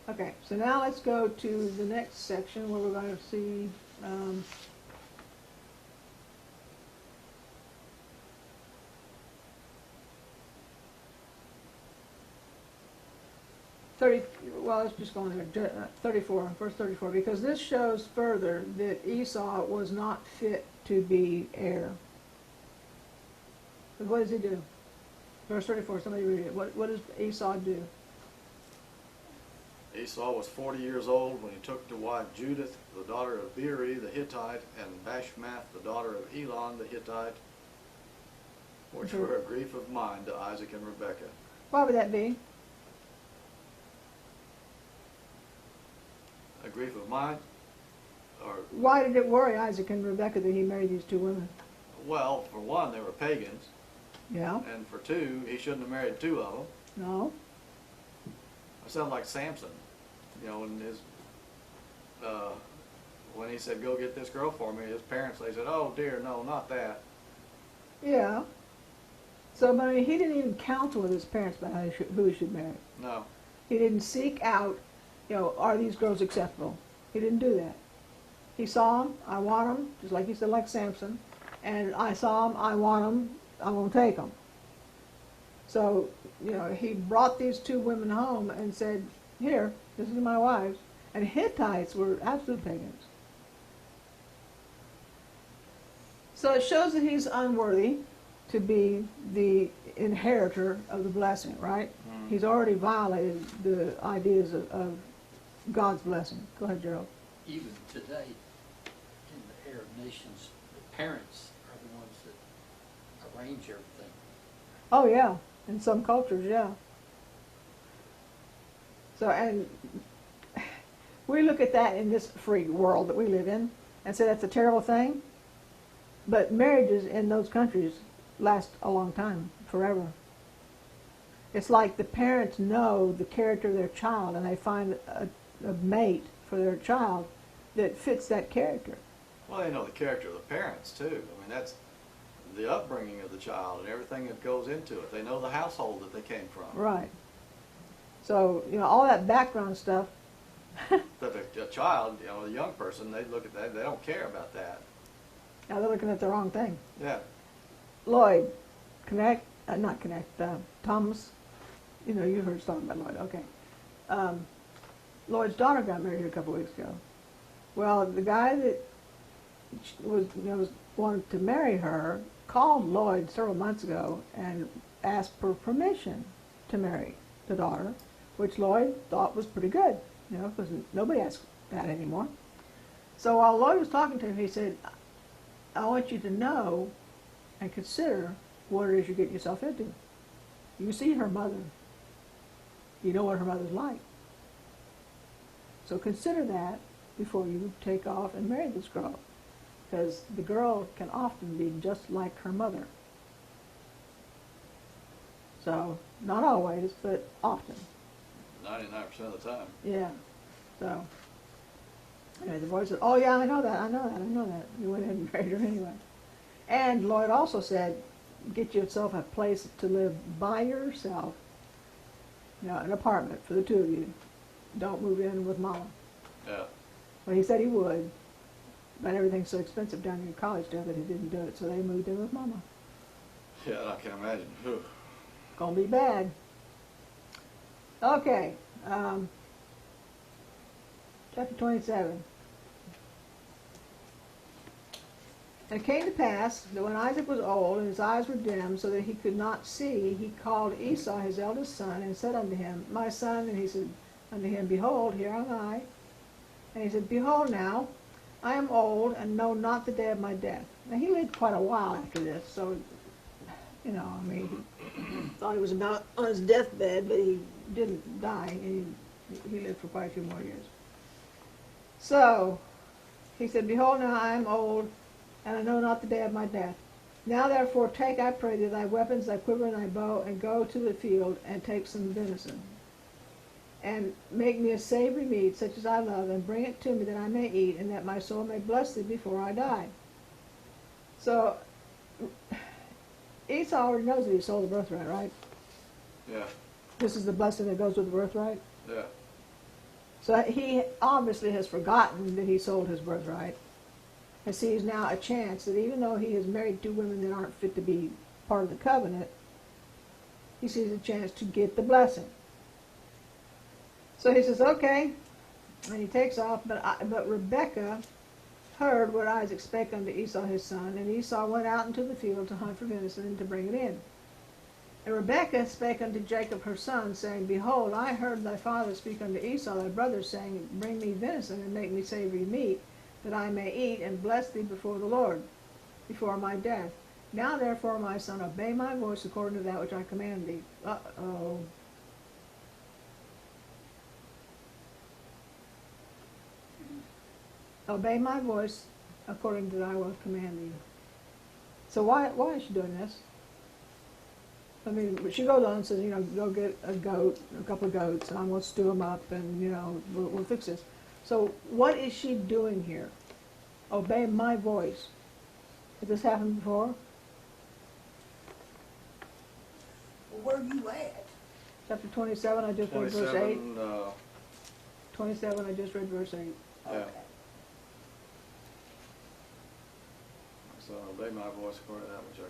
Okay, so now let's go to the next section where we're going to see well, let's just go on there, 34, verse 34, because this shows further that Esau was not fit to be heir. But what does he do? Verse 34, somebody read it. What does Esau do? Esau was 40 years old when he took to wife Judith, the daughter of Beeri the Hittite, and Bashmath, the daughter of Elon the Hittite, which were a grief of mind to Isaac and Rebekah. Why would that be? A grief of mine? Or, Why did it worry Isaac and Rebekah that he married these two women? well, for one, they were pagans, Yeah? and for two, he shouldn't have married two of them. No? I sound like Samson, you know, when he said, "Go get this girl for me," his parents, they said, "Oh dear, no, not that." Yeah. So, but I mean, he didn't even counsel with his parents about who he should marry. No. He didn't seek out, you know, are these girls acceptable? He didn't do that. He saw them, I want them, just like he said, like Samson, and I saw them, I want them, I'm going to take them. So, you know, he brought these two women home and said, here, this is my wives. And Hittites were absolute pagans. So it shows that he's unworthy to be the inheritor of the blessing, right? Mm. He's already violated the ideas of God's blessing. Go ahead, Gerald. Even today, in the Arab nations, the parents are the ones that arrange everything. Oh, yeah. In some cultures, yeah. So, and we look at that in this free world that we live in and say that's a terrible thing. But marriages in those countries last a long time, forever. It's like the parents know the character of their child and they find a mate for their child that fits that character. Well, they know the character of the parents too. I mean, that's the upbringing of the child and everything that goes into it. They know the household that they came from. Right. So, you know, all that background stuff. But a child, you know, a young person, they look at that, they don't care about that. Now they're looking at the wrong thing. Yeah. Lloyd, Thomas, you know, you heard us talking about Lloyd, okay. Lloyd's daughter got married a couple weeks ago. Well, the guy that wanted to marry her called Lloyd several months ago and asked for permission to marry the daughter, which Lloyd thought was pretty good, you know, because nobody asks that anymore. So while Lloyd was talking to him, he said, I want you to know and consider what it is you're getting yourself into. You see her mother. You know what her mother's like. So consider that before you take off and marry this girl. Because the girl can often be just like her mother. So, not always, but often. 99% of the time. Yeah. So, anyway, the boy said, oh yeah, I know that. You went ahead and married her anyway. And Lloyd also said, get yourself a place to live by yourself. You know, an apartment for the two of you. Don't move in with Mama. Yeah. Well, he said he would, but everything's so expensive down in college there that he didn't do it, so they moved in with Mama. Yeah, I can imagine. Whew. Gonna be bad. Okay, chapter 27. And it came to pass that when Isaac was old and his eyes were dim so that he could not see, he called Esau his eldest son and said unto him, my son, and he said unto him, behold, here am I. And he said, behold now, I am old and know not the day of my death. Now he lived quite a while after this, so, you know, I mean, he thought he was about on his deathbed, but he didn't die. He lived for quite a few more years. So, he said, behold now, I am old, and I know not the day of my death. Now therefore take, I pray thee, thy weapons, thy quiver, and thy bow, and go to the field, and take some venison. And make me a savory meat, such as I love, and bring it to me that I may eat, and that my soul may bless thee before I die. So, Esau already knows that he sold the birthright, right? Yeah. This is the blessing that goes with the birthright. Yeah. So he obviously has forgotten that he sold his birthright, and sees now a chance that even though he has married two women that aren't fit to be part of the covenant, he sees a chance to get the blessing. So he says, okay, and he takes off, but Rebekah heard what Isaac spake unto Esau his son, and Esau went out into the field to hunt for venison and to bring it in. And Rebekah spake unto Jacob her son, saying, behold, I heard thy father speak unto Esau thy brother, saying, bring me venison and make me savory meat, that I may eat and bless thee before the Lord, before my death. Now therefore, my son, obey my voice according to that which I command thee. Uh-oh. obey my voice according to that I will command you. So why is she doing this? I mean, she goes on and says, go get a couple of goats, and I'm going to stew them up, and, we'll fix this. So what is she doing here? Obey my voice. Has this happened before? Well, where you at? Chapter 27, I just read verse 8. 27, 27, I just read verse 8. Yeah. Okay. so obey my voice according to that which I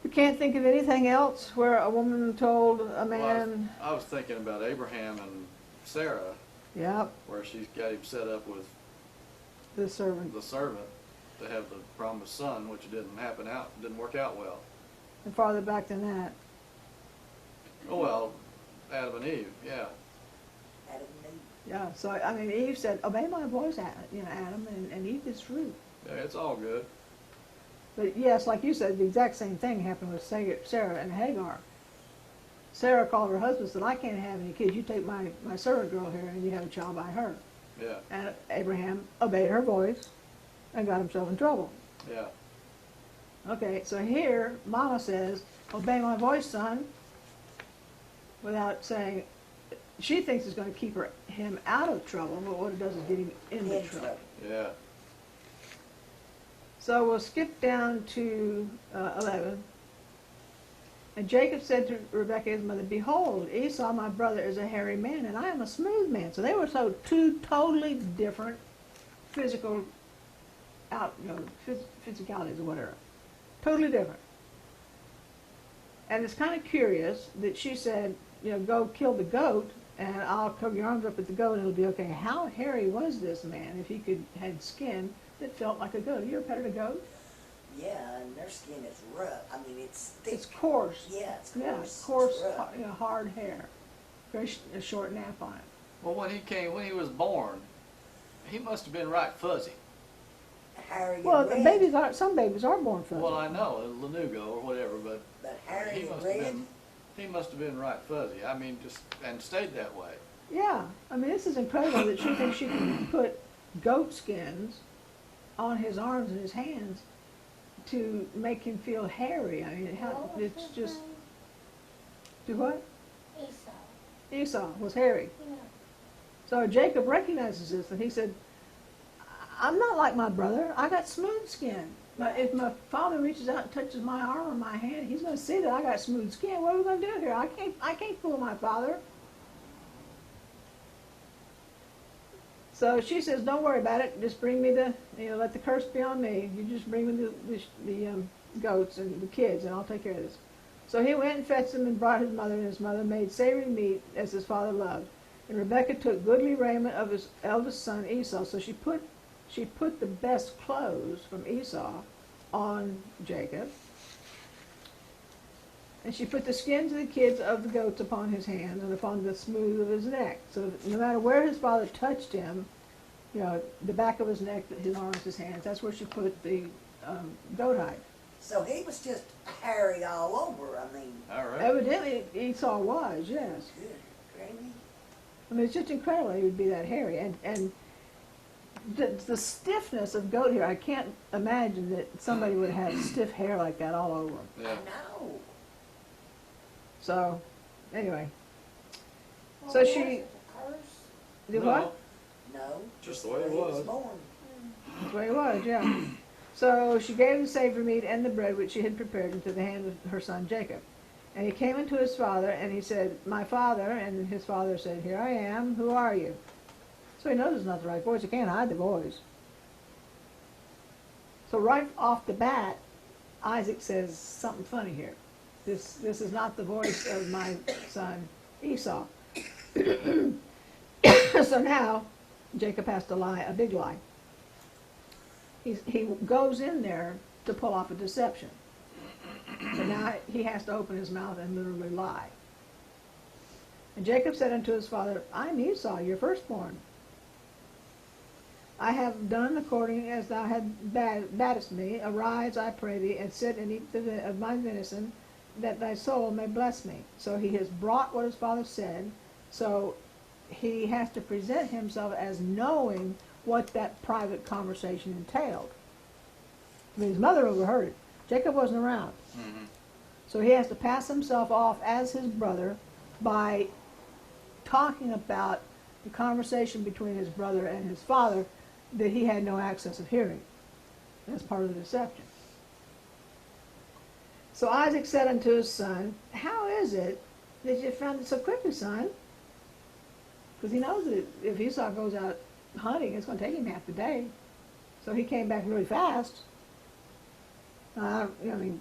You can't think of anything else where a woman told a commanded. man, I was thinking about Abraham and Sarah, yep, where she's got him set up with the servant. the servant to have the promised son, which didn't work out well. And farther back than that. Oh well, Adam and Eve, yeah. Adam and Eve. Yeah, so, I mean, Eve said, obey my voice, Adam, and eat this fruit. Yeah, it's all good. But yes, like you said, the exact same thing happened with Sarah and Hagar. Sarah called her husband and said, I can't have any kids. You take my servant girl here and you have a child by her. Yeah, And Abraham obeyed her voice and got himself in trouble. yeah. Okay, so here, Mama says, obey my voice, son, without saying, she thinks it's going to keep him out of trouble, but what it does is get him into trouble. Yeah. So we'll skip down to 11. And Jacob said to Rebekah his mother, behold, Esau my brother is a hairy man, and I am a smooth man. So they were two totally different physical physicalities or whatever. Totally different. And it's kind of curious that she said, go kill the goat, and I'll cover your arms up with the goat, and it'll be okay. How hairy was this man if he had skin that felt like a goat? Have you ever petted a goat? Yeah, and their skin is rough. I mean, it's thick. It's coarse. Yeah, it's Yeah, coarse. coarse, It's rough. hard hair. Very a short nap on it. Well, when he was born, he must have been right fuzzy. Harry Well, and red. some babies are born fuzzy. Well, I know, Lanugo or whatever, but But Harry he and must have red. been, right fuzzy. I mean, and stayed that way. Yeah, I mean, this is incredible that she thinks she can put goat skins on his arms and his hands to make him feel hairy. I mean, it's just, do what? Esau. Esau was hairy. Yeah. So Jacob recognizes this, and he said, I'm not like my brother. I got smooth skin. But if my father reaches out and touches my arm or my hand, he's going to see that I got smooth skin. What are we going to do here? I can't fool my father. So she says, don't worry about it. Just bring me let the curse be on me. You just bring me the goats and the kids, and I'll take care of this. So he went and fetched them and brought his mother, and his mother made savory meat as his father loved. And Rebekah took goodly raiment of his eldest son Esau. So she put the best clothes from Esau on Jacob. And she put the skins of the kids of the goats upon his hands and upon the smooth of his neck. So no matter where his father touched him, the back of his neck, his arms, his hands, that's where she put the goat hide. So he was just hairy all over. I mean, All right. Evidently Esau was, yes. good gravy. I mean, it's just incredible he would be that hairy. And the stiffness of goat hair, I can't imagine that somebody would have stiff hair like that all over them. Yeah. I know. So, anyway. Well, So was she- it a curse? Do No. what? No. Just the way he it was. born. That's the way it was, yeah. So she gave the savory meat and the bread which she had prepared into the hand of her son Jacob. And he came unto his father, and he said, my father. And his father said, here I am. Who are you? So he knows it's not the right voice. He can't hide the voice. So right off the bat, Isaac says something funny here. This is not the voice of my son Esau. So now Jacob has to lie, a big lie. He goes in there to pull off a deception. So now he has to open his mouth and literally lie. And Jacob said unto his father, I'm Esau, your firstborn. I have done according as thou had badest me. Arise, I pray thee, and sit and eat of my venison, that thy soul may bless me. So he has brought what his father said. So he has to present himself as knowing what that private conversation entailed. I mean, his mother overheard it. Jacob wasn't around. Mm-hmm. So he has to pass himself off as his brother by talking about the conversation between his brother and his father that he had no access of hearing. That's part of the deception. So Isaac said unto his son, how is it that you found it so quickly, son? Because he knows that if Esau goes out hunting, it's going to take him half the day. So he came back really fast. I mean,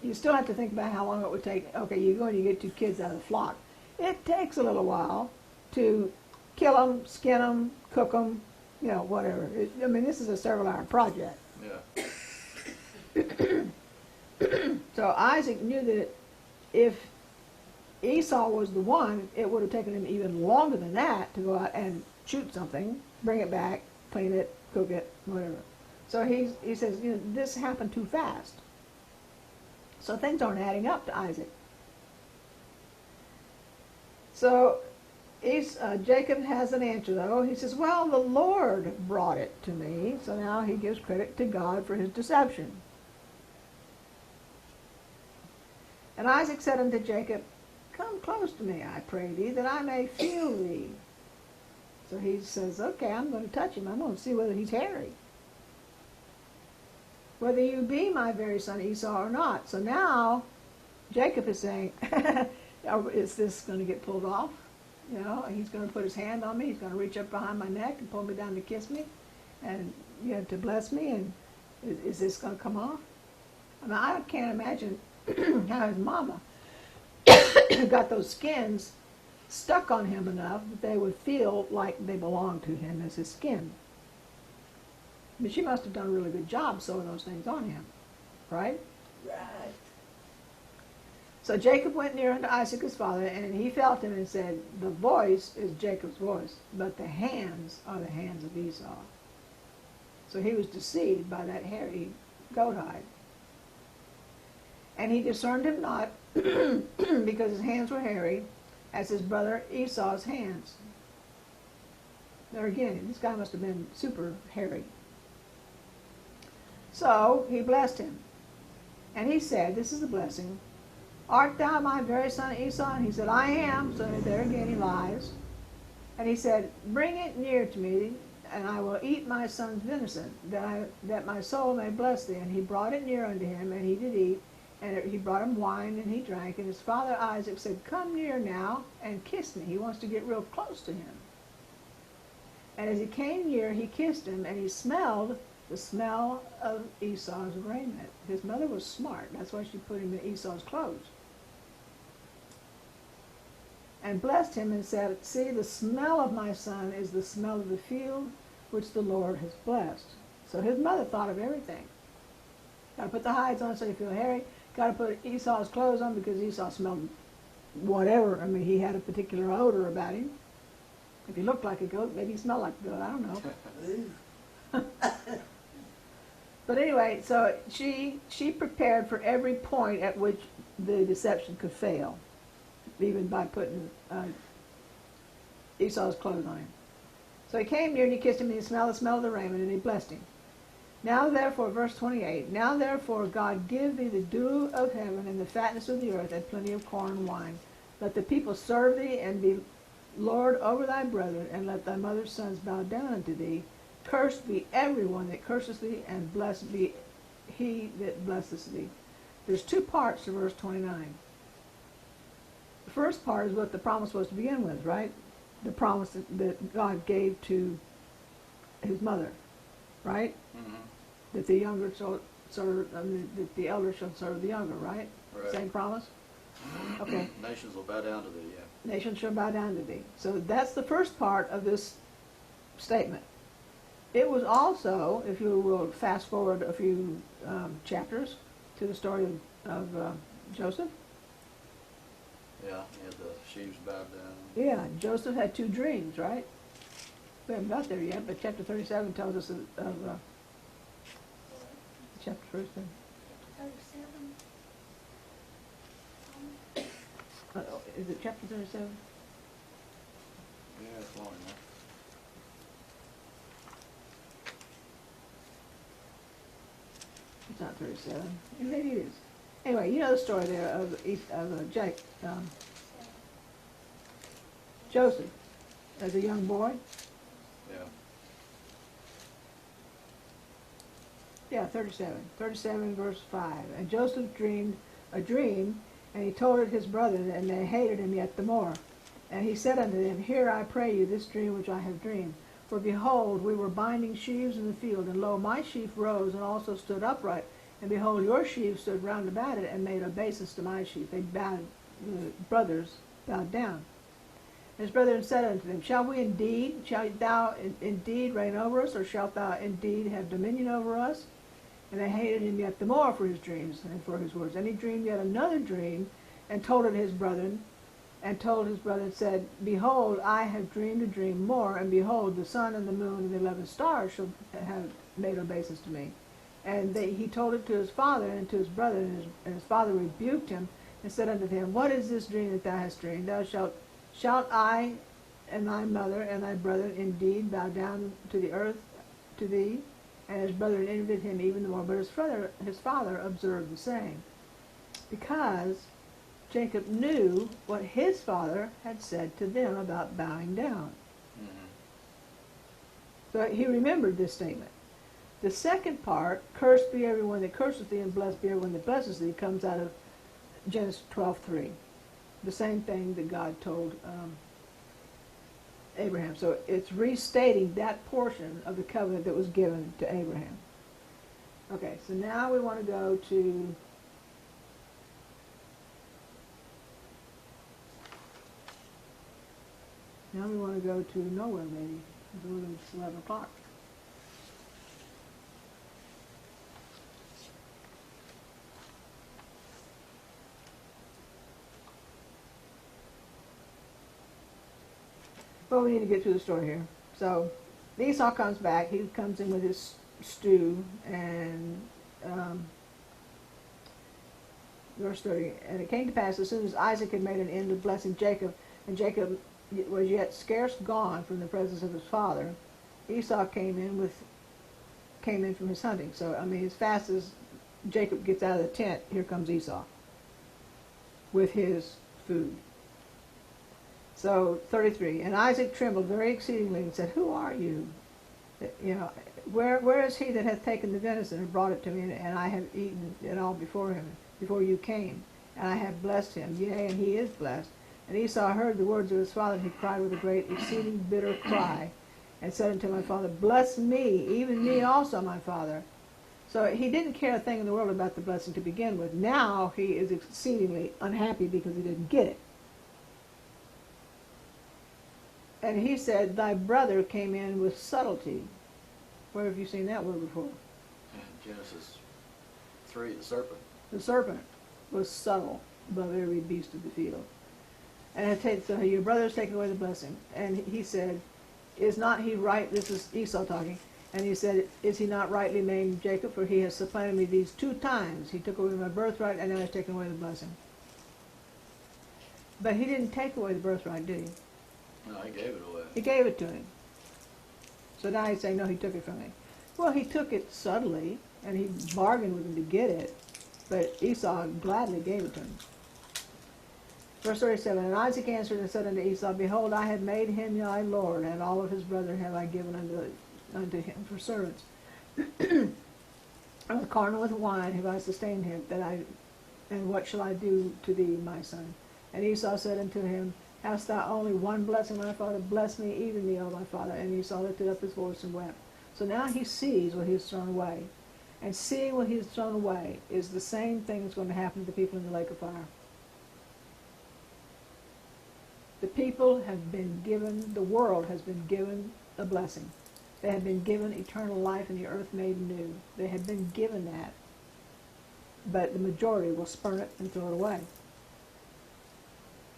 you still have to think about how long it would take. Okay, you go and you get 2 kids out of the flock. It takes a little while to kill them, skin them, cook them, you know, whatever. I mean, this is a several-hour project. Yeah. So Isaac knew that if Esau was the one, it would have taken him even longer than that to go out and shoot something, bring it back, clean it, cook it, whatever. So he says, you know, this happened too fast. So things aren't adding up to Isaac. So Jacob has an answer, though. He says, well, the Lord brought it to me. So now he gives credit to God for his deception. And Isaac said unto Jacob, come close to me, I pray thee, that I may feel thee. So he says, okay, I'm going to touch him. I'm going to see whether he's hairy. Whether you be my very son Esau or not. So now Jacob is saying, is this going to get pulled off? You know, he's going to put his hand on me. He's going to reach up behind my neck and pull me down to kiss me and, you know, to bless me. And is this going to come off? I mean, I can't imagine how his mama got those skins stuck on him enough that they would feel like they belonged to him as his skin. But she must have done a really good job sewing those things on him, right? Right. So Jacob went near unto Isaac his father, and he felt him and said, the voice is Jacob's voice, but the hands are the hands of Esau. So he was deceived by that hairy goat hide. And he discerned him not, because his hands were hairy, as his brother Esau's hands. There again, this guy must have been super hairy. So he blessed him. And he said, this is the blessing, art thou my very son Esau? And he said, I am. So there again he lies. And he said, bring it near to me, and I will eat my son's venison, that my soul may bless thee. And he brought it near unto him, and he did eat. And he brought him wine, and he drank. And his father Isaac said, come near now and kiss me. He wants to get real close to him. And as he came near, he kissed him, and he smelled the smell of Esau's raiment. His mother was smart. That's why she put him in Esau's clothes. And blessed him and said, see, the smell of my son is the smell of the field which the Lord has blessed. So his mother thought of everything. Got to put the hides on so you feel hairy. Got to put Esau's clothes on because Esau smelled whatever. I mean, he had a particular odor about him. If he looked like a goat, maybe he smelled like a goat. I don't know. But anyway, so she prepared for every point at which the deception could fail, even by putting Esau's clothes on him. So he came near and he kissed him, and he smelled the smell of the raiment, and he blessed him. Now therefore, verse 28, now therefore God give thee the dew of heaven and the fatness of the earth and plenty of corn and wine. Let the people serve thee and be Lord over thy brethren, and let thy mother's sons bow down unto thee. Cursed be everyone that curseth thee, and blessed be he that blesseth thee. There's 2 parts to verse 29. The first part is what the promise was to begin with, right? The promise that God gave to his mother, right? Mm-hmm. That the younger shall serve, that the elder shall serve the younger, right? Right. Same promise? Okay. Nations will bow down to thee, yeah. Nations shall bow down to thee. So that's the first part of this statement. It was also, if you will fast forward a few chapters to the story of Joseph. Yeah, he had the sheaves bowed down. Yeah, Joseph had 2 dreams, right? We haven't got there yet, but chapter 37 tells us of chapter 37. 37. Is it chapter 37? Yeah, it's long enough. It's not 37. Maybe it is. Anyway, you know the story there of Joseph as a young boy. Yeah. Yeah, 37. 37 verse 5. And Joseph dreamed a dream, and he told it his brethren, and they hated him yet the more. And he said unto them, Hear, I pray you, this dream which I have dreamed. For behold, we were binding sheaves in the field, and lo, my sheaf rose and also stood upright. And behold, your sheaves stood round about it, and made obeisance to my sheaf. They bowed, the brothers bowed down. And his brethren said unto them, Shall thou indeed reign over us, or shalt thou indeed have dominion over us? And they hated him yet the more for his dreams and for his words. And he dreamed yet another dream, and told it his brethren, said, Behold, I have dreamed a dream more, and behold, the sun and the moon and the 11 stars shall have made obeisance to me. And he told it to his father and to his brother, and his father rebuked him, and said unto him, What is this dream that thou hast dreamed? Shalt I and thy mother and thy brethren indeed bow down to the earth to thee? And his brethren envied him even the more, but his father observed the same, because Jacob knew what his father had said to them about bowing down. Mm-hmm. So he remembered this statement. The second part, cursed be everyone that curseth thee, and blessed be everyone that blesses thee, comes out of Genesis 12:3. The same thing that God told Abraham. So it's restating that portion of the covenant that was given to Abraham. Okay, so now we want to go to nowhere, maybe. It's 11 o'clock. Well, we need to get through the story here. So Esau comes back. He comes in with his stew, and verse 30. And it came to pass, as soon as Isaac had made an end of blessing Jacob, and Jacob was yet scarce gone from the presence of his father, Esau came in from his hunting. So, I mean, as fast as Jacob gets out of the tent, here comes Esau with his food. So 33, and Isaac trembled very exceedingly and said, Who are you? You know, where is he that hath taken the venison and brought it to me, and I have eaten it all before him, before you came, and I have blessed him, yea, and he is blessed. And Esau heard the words of his father, and he cried with a great exceeding bitter cry, and said unto my father, Bless me, even me also, my father. So he didn't care a thing in the world about the blessing to begin with. Now he is exceedingly unhappy because he didn't get it. And he said, Thy brother came in with subtlety. Where have you seen that word before? In Genesis 3, the serpent. The serpent was subtle above every beast of the field. And so your brother has taken away the blessing. And he said, Is not he right? This is Esau talking. And he said, Is he not rightly named Jacob? For he has supplanted me these 2 times. He took away my birthright, and now he's taken away the blessing. But he didn't take away the birthright, did he? No, he gave it away. He gave it to him. So now he's saying, no, he took it from me. Well, he took it subtly, and he bargained with him to get it, but Esau gladly gave it to him. Verse 37, And Isaac answered and said unto Esau, Behold, I have made him thy Lord, and all of his brethren have I given unto him for servants. And with corn and with wine have I sustained him, and what shall I do to thee, my son? And Esau said unto him, Hast thou only one blessing, my father? Bless me, even me, O my father. And Esau lifted up his voice and wept. So now he sees what he has thrown away. And seeing what he has thrown away is the same thing that's going to happen to the people in the lake of fire. The people have been given, the world has been given a blessing. They have been given eternal life and the earth made new. They have been given that. But the majority will spurn it and throw it away.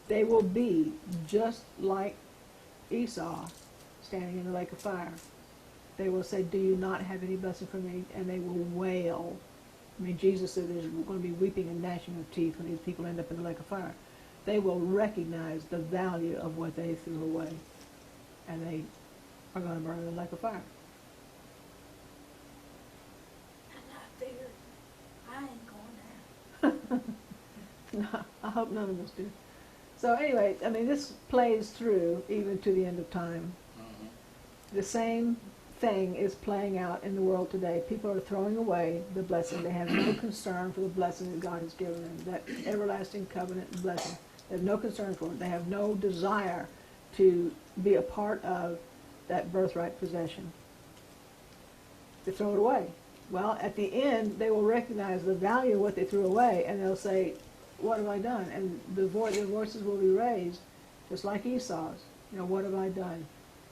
They will be just like Esau standing in the lake of fire. They will say, Do you not have any blessing for me? And they will wail. I mean, Jesus said there's going to be weeping and gnashing of teeth when these people end up in the lake of fire. They will recognize the value of what they threw away. and they are going to burn in the lake of fire. And I figured, I ain't going there. No, I hope none of us do. So anyway, I mean, this plays through even to the end of time. Mhm. The same thing is playing out in the world today. People are throwing away the blessing. They have no concern for the blessing that God has given them, that everlasting covenant blessing. They have no concern for it. They have no desire to be a part of that birthright possession. They throw it away. Well, at the end, they will recognize the value of what they threw away, and they'll say, what have I done? And their voices will be raised, just like Esau's. You know, what have I done?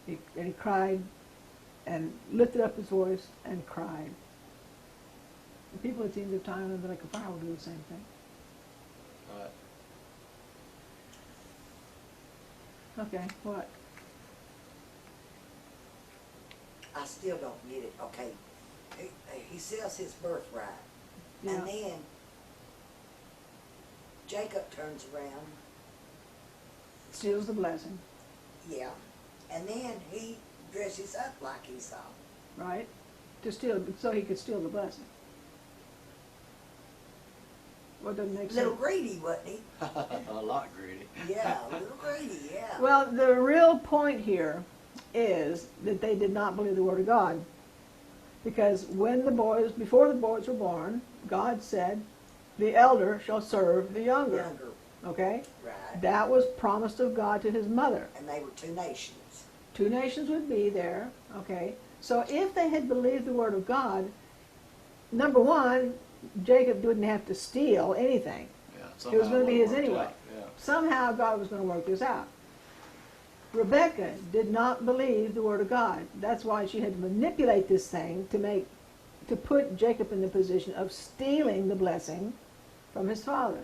And he cried and lifted up his voice and cried. The people at the end of time in the lake of fire will do the same thing. Right. Okay, what? I still don't get it. Okay, he sells his birthright, Yeah. and then Jacob turns around, Steals the blessing, yeah, and then he dresses up like Esau. right? To steal, so he could steal the blessing. What doesn't make A little sense? greedy, wasn't he? A lot greedy. Yeah, a little greedy, yeah. Well, the real point here is that they did not believe the word of God. Because before the boys were born, God said, the elder shall serve the younger. Younger, Okay? right. That was promised of God to his mother. And they were two nations. 2 nations would be there. Okay? So if they had believed the word of God, number one, Jacob didn't have to steal anything. Yeah, It was somehow going to be it his worked anyway. out, yeah. Somehow God was going to work this out. Rebecca did not believe the word of God. That's why she had to manipulate this thing to put Jacob in the position of stealing the blessing from his father.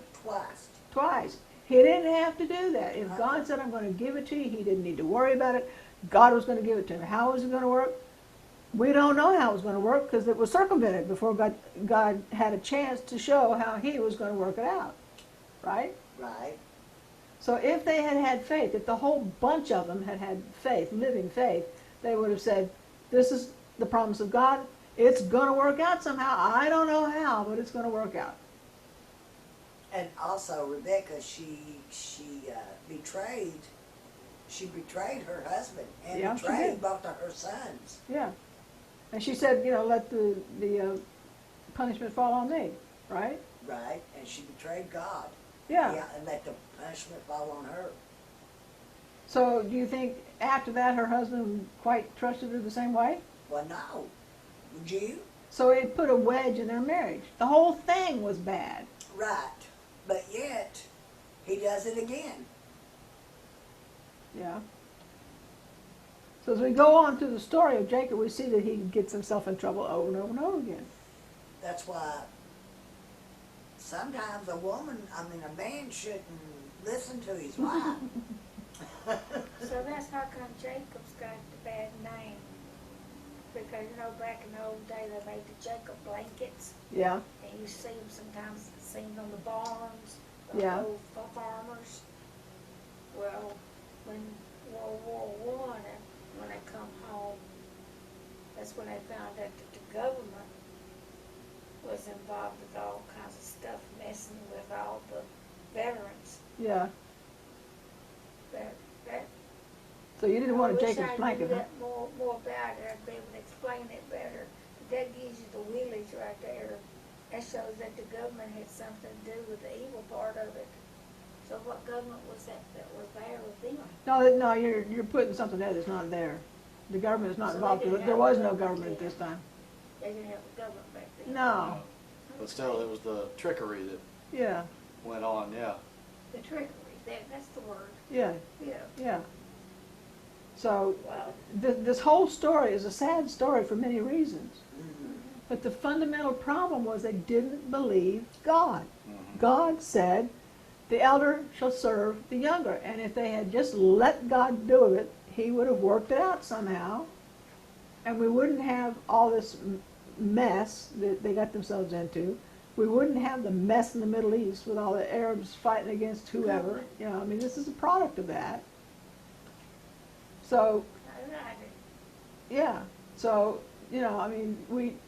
Twice. He didn't have to do that. If God said, I'm going to give it to you, he didn't need to worry about it. God was going to give it to him. How was it going to work? We don't know how it was going to work because it was circumvented before God had a chance to show how he was going to work it out. Right? Right. So if they had had faith, if the whole bunch of them had had faith, living faith, they would have said, this is the promise of God. It's going to work out somehow. I don't know how, but it's going to work out. And also Rebecca, she betrayed her husband and Yeah, she betrayed did. both of her sons. Yeah. And she said, let the punishment fall on me, right? Right. And she betrayed God. Yeah. And let the punishment fall on her. So do you think after that her husband quite trusted her the same way? Well, no. Would you? So it put a wedge in their marriage. The whole thing was bad. Right. But yet, he does it again. Yeah. So as we go on through the story of Jacob, we see that he gets himself in trouble over and over and over again. That's why sometimes a man shouldn't listen to his wife. So that's how come Jacob's got the bad name. Because, back in the old day, they made the Jacob blankets. Yeah. And you see them sometimes seen on the barns, Yeah. old farmers. Well, when World War I, and when they come home, that's when they found out that the government was involved with all kinds of stuff, messing with all the veterans. Yeah. That So you didn't want a I wish Jacob's I blanket, knew huh? that more about it. I'd be able to explain it better. That gives you the willies right there. That shows that the government had something to do with the evil part of it. So what government was that was there with them? No, you're putting something there that's not there. The government is not So involved. they didn't There have was a no government government at then. this time. They didn't have a government back then. No. But still, it was the trickery that Yeah. went on, yeah. The trickery, that's the word. Yeah. Yeah. Yeah. So Wow. this whole story is a sad story for many reasons. Mhm. But the fundamental problem was they didn't believe God. Mhm. God said, the elder shall serve the younger. And if they had just let God do it, he would have worked it out somehow. And we wouldn't have all this mess that they got themselves into. We wouldn't have the mess in the Middle East with all the Arabs fighting against whoever. This is a product of that. So I do. Yeah, so, you know, I mean,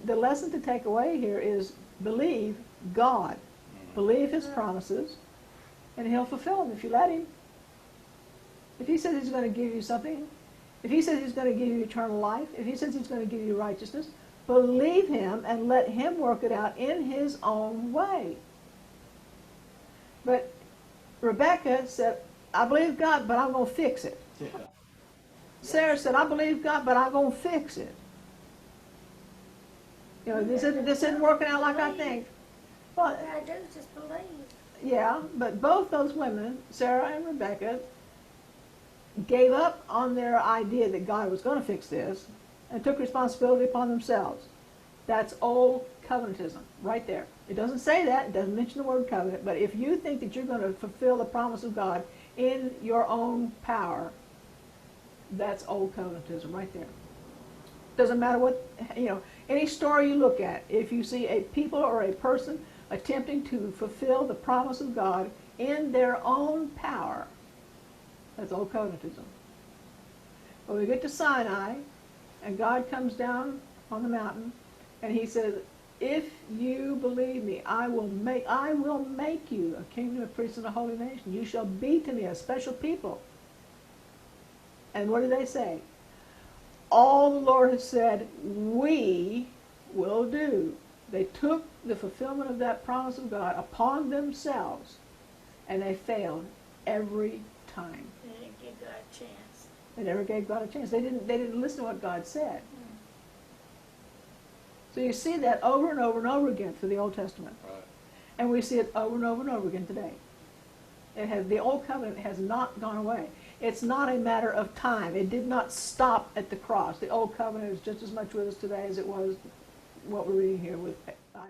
the lesson to take away here is believe God. Believe His promises, and He'll fulfill them if you let Him. If He says He's going to give you something, if He says He's going to give you eternal life, if He says He's going to give you righteousness, believe Him and let Him work it out in His own way. But Rebecca said, I believe God, but I'm going to fix it. Yeah. Sarah said, I believe God, but I'm going to fix it. You know, this isn't working out like I think. Well, All I do is just believe. yeah, but both those women, Sarah and Rebecca, gave up on their idea that God was going to fix this and took responsibility upon themselves. That's old covenantism, right there. It doesn't say that, it doesn't mention the word covenant, but if you think that you're going to fulfill the promise of God in your own power, that's old covenantism right there. Doesn't matter what, you know, any story you look at, if you see a people or a person attempting to fulfill the promise of God in their own power, that's old covenantism. When we get to Sinai, and God comes down on the mountain, and He says, if you believe me, I will make you a kingdom of priests and a holy nation. You shall be to me a special people. And what did they say? All the Lord has said, we will do. They took the fulfillment of that promise of God upon themselves, and they failed every time. They didn't give God a chance. They never gave God a chance. They didn't listen to what God said. So you see that over and over and over again through the Old Testament. Right. And we see it over and over and over again today. The Old Covenant has not gone away. It's not a matter of time. It did not stop at the cross. The Old Covenant is just as much with us today as it was what we're reading here with